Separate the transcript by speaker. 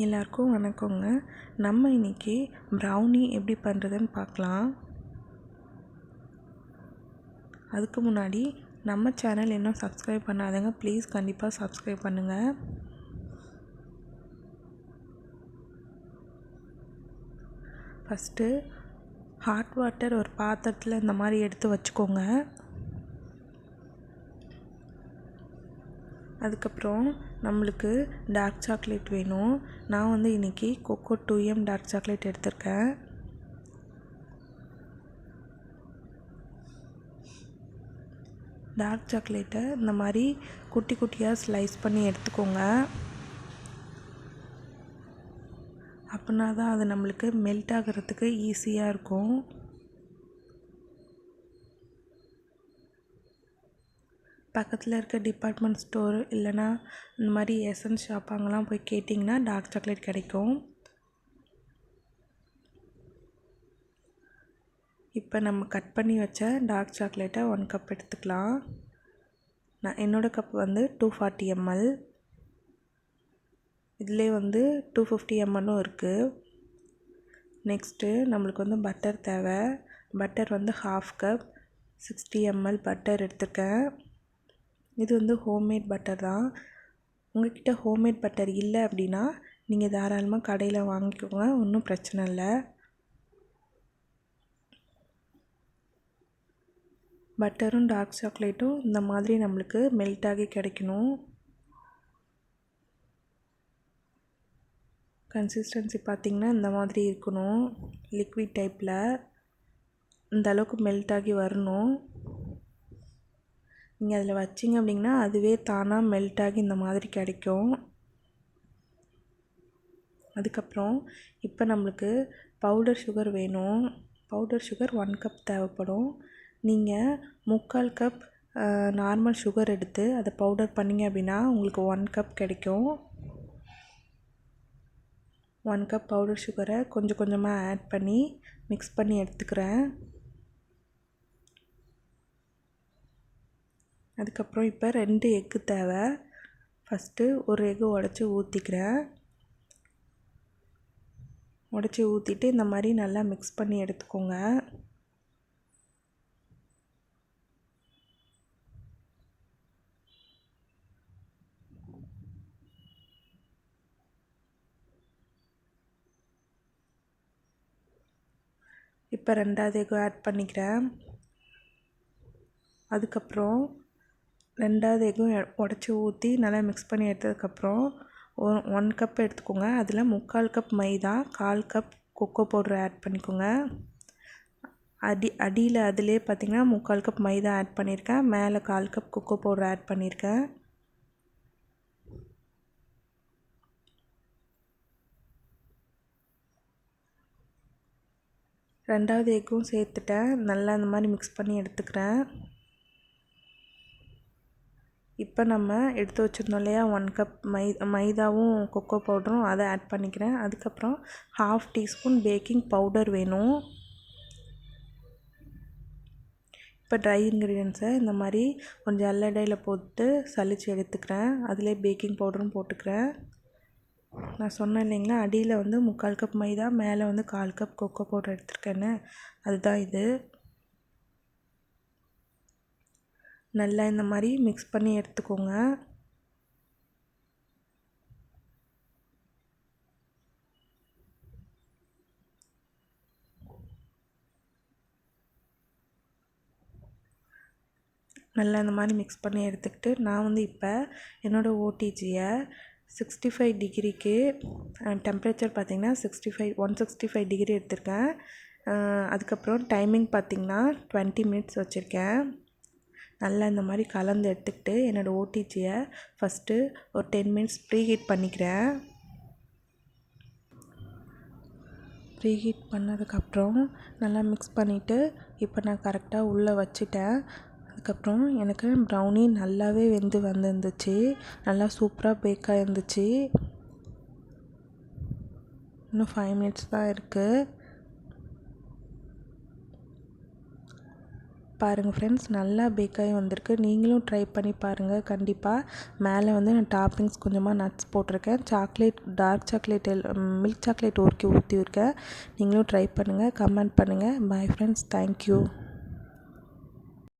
Speaker 1: எல்லாருக்கும் வணக்கங்க. நம்ம இன்றைக்கி ப்ரௌனி எப்படி பண்ணுறதுன்னு பார்க்கலாம். அதுக்கு முன்னாடி நம்ம சேனல் இன்னும் சப்ஸ்கிரைப் பண்ணாதவங்க ப்ளீஸ் கண்டிப்பாக சப்ஸ்கிரைப் பண்ணுங்கள். ஃபஸ்ட்டு ஹாட் வாட்டர் ஒரு பாத்திரத்தில் இந்த மாதிரி எடுத்து வச்சுக்கோங்க. அதுக்கப்புறம் நம்மளுக்கு டார்க் சாக்லேட் வேணும். நான் இன்றைக்கி கொக்கோ 2M டார்க் சாக்லேட் எடுத்திருக்கேன். டார்க் சாக்லேட்டை இந்த மாதிரி குட்டி குட்டியாக ஸ்லைஸ் பண்ணி எடுத்துக்கோங்க. அப்படின்னா தான் அது நம்மளுக்கு மெல்ட் ஆகிறதுக்கு ஈஸியாக இருக்கும். பக்கத்தில் இருக்க டிபார்ட்மெண்ட் ஸ்டோர் இல்லைனா இந்த மாதிரி எசன்ஸ் ஷாப் அங்கெல்லாம் போய் கேட்டிங்கன்னா டார்க் சாக்லேட் கிடைக்கும். இப்போ நம்ம கட் பண்ணி வச்ச டார்க் சாக்லேட்டை 1 கப் எடுத்துக்கலாம். என்னோடய கப் 240 ml. இதிலே 250 ml இருக்குது. நெக்ஸ்ட்டு நம்மளுக்கு பட்டர் தேவை. பட்டர் 1/2 கப் 60 ml பட்டர் எடுத்துருக்கேன். இது ஹோம்மேட் பட்டர் தான். உங்கள்கிட்ட ஹோம்மேட் பட்டர் இல்லை அப்படின்னா நீங்கள் தாராளமாக கடையில் வாங்கிக்கோங்க, ஒன்றும் பிரச்சனை இல்லை. பட்டரும் டார்க் சாக்லேட்டும் இந்த மாதிரி நம்மளுக்கு மெல்ட் ஆகி கிடைக்கணும். கன்சிஸ்டன்சி பார்த்திங்கன்னா இந்த மாதிரி இருக்கணும். லிக்விட் டைப்பில் இந்த அளவுக்கு மெல்ட் ஆகி வரணும். நீங்கள் அதில் வச்சிங்க அப்படின்னா அதுவே தானாக மெல்ட் ஆகி இந்த மாதிரி கிடைக்கும். அதுக்கப்புறம் இப்போ நம்மளுக்கு பவுடர் சுகர் வேணும். பவுடர் சுகர் 1 கப் தேவைப்படும். நீங்கள் 3/4 கப் நார்மல் சுகர் எடுத்து அதை பவுடர் பண்ணிங்க அப்படின்னா உங்களுக்கு 1 கப் கிடைக்கும். 1 கப் பவுடர் சுகரை கொஞ்சம் கொஞ்சமாக ஆட் பண்ணி மிக்ஸ் பண்ணி எடுத்துக்கிறேன். அதுக்கப்புறம் இப்போ 2 எக்கு தேவை. ஃபஸ்ட்டு ஒரு எக்கு உடச்சி ஊற்றிக்கிறேன். உடச்சி ஊற்றிட்டு இந்த மாதிரி நல்லா மிக்ஸ் பண்ணி எடுத்துக்கோங்க. இப்போ 2வது எக்கு ஆட் பண்ணிக்கிறேன். அதுக்கப்புறம் 2வது எக்கும் உடச்சி ஊற்றி நல்லா மிக்ஸ் பண்ணி எடுத்ததுக்கப்புறம் 1 கப் எடுத்துக்கோங்க. அதில் 3/4 கப் மைதா, 1/4 கப் கொக்கோ பவுடர் ஆட் பண்ணிக்கோங்க. அடியில் அதிலே பார்த்திங்கன்னா 3/4 கப் மைதா ஆட் பண்ணியிருக்கேன். மேலே 1/4 கப் கொக்கோ பவுடர் ஆட் பண்ணியிருக்கேன். ரெண்டாவது எக்கும் சேர்த்துட்டேன். நல்லா இந்த மாதிரி மிக்ஸ் பண்ணி எடுத்துக்கிறேன். இப்போ நம்ம எடுத்து வச்சுருந்தோம் இல்லையா 1 கப் மைதாவும் கொக்கோ பவுடரும் அதை ஆட் பண்ணிக்கிறேன். அதுக்கப்புறம் 1/2 டீஸ்பூன் பேக்கிங் பவுடர் வேணும். இப்போ ட்ரை இன்க்ரீடியன்ஸை இந்த மாதிரி கொஞ்சம் ஜல்லடையில் போட்டு சலிச்சு எடுத்துக்கிறேன். அதிலே பேக்கிங் பவுடரும் போட்டுக்கிறேன். நான் சொன்னேன் இல்லைங்களா, அடியில் 3/4 கப் மைதா, மேலே 1/4 கப் கொக்கோ பவுடர் எடுத்துருக்கேன்னு, அதுதான் இது. நல்லா இந்த மாதிரி மிக்ஸ் பண்ணி எடுத்துக்கோங்க. நல்லா இந்த மாதிரி மிக்ஸ் பண்ணி எடுத்துக்கிட்டு நான் இப்போ என்னோடய ஓடிஜியை 65 டிகிரிக்கு டெம்பரேச்சர் பார்த்திங்கன்னா 165 டிகிரி எடுத்திருக்கேன். அதுக்கப்புறம் டைமிங் பார்த்திங்கன்னா 20 மினிட்ஸ் வச்சுருக்கேன். நல்லா இந்த மாதிரி கலந்து எடுத்துக்கிட்டு என்னோடய ஓடிஜியை ஃபஸ்ட்டு ஒரு 10 மினிட்ஸ் ப்ரீஹீட் பண்ணிக்கிறேன். ப்ரீஹீட் பண்ணதுக்கப்புறம் நல்லா மிக்ஸ் பண்ணிவிட்டு இப்போ நான் கரெக்டாக உள்ளே வச்சுட்டேன். அதுக்கப்புறம் எனக்கு ப்ரௌனி நல்லாவே வெந்து வந்துருந்துச்சு. நல்லா சூப்பராக பேக்காக இருந்துச்சு. இன்னும் 5 மினிட்ஸ் தான் இருக்குது. பாருங்கள் ஃப்ரெண்ட்ஸ், நல்லா பேக்காகி வந்திருக்கு. நீங்களும் ட்ரை பண்ணி பாருங்கள். கண்டிப்பாக மேலே வந்து நான் டாப்பிங்ஸ் கொஞ்சமாக நட்ஸ் போட்டிருக்கேன். Chocolate, dark chocolate, milk chocolate ஊற்றிருக்கேன். நீங்களும் ட்ரை பண்ணுங்கள், கமெண்ட் பண்ணுங்கள். Bye friends, thank you.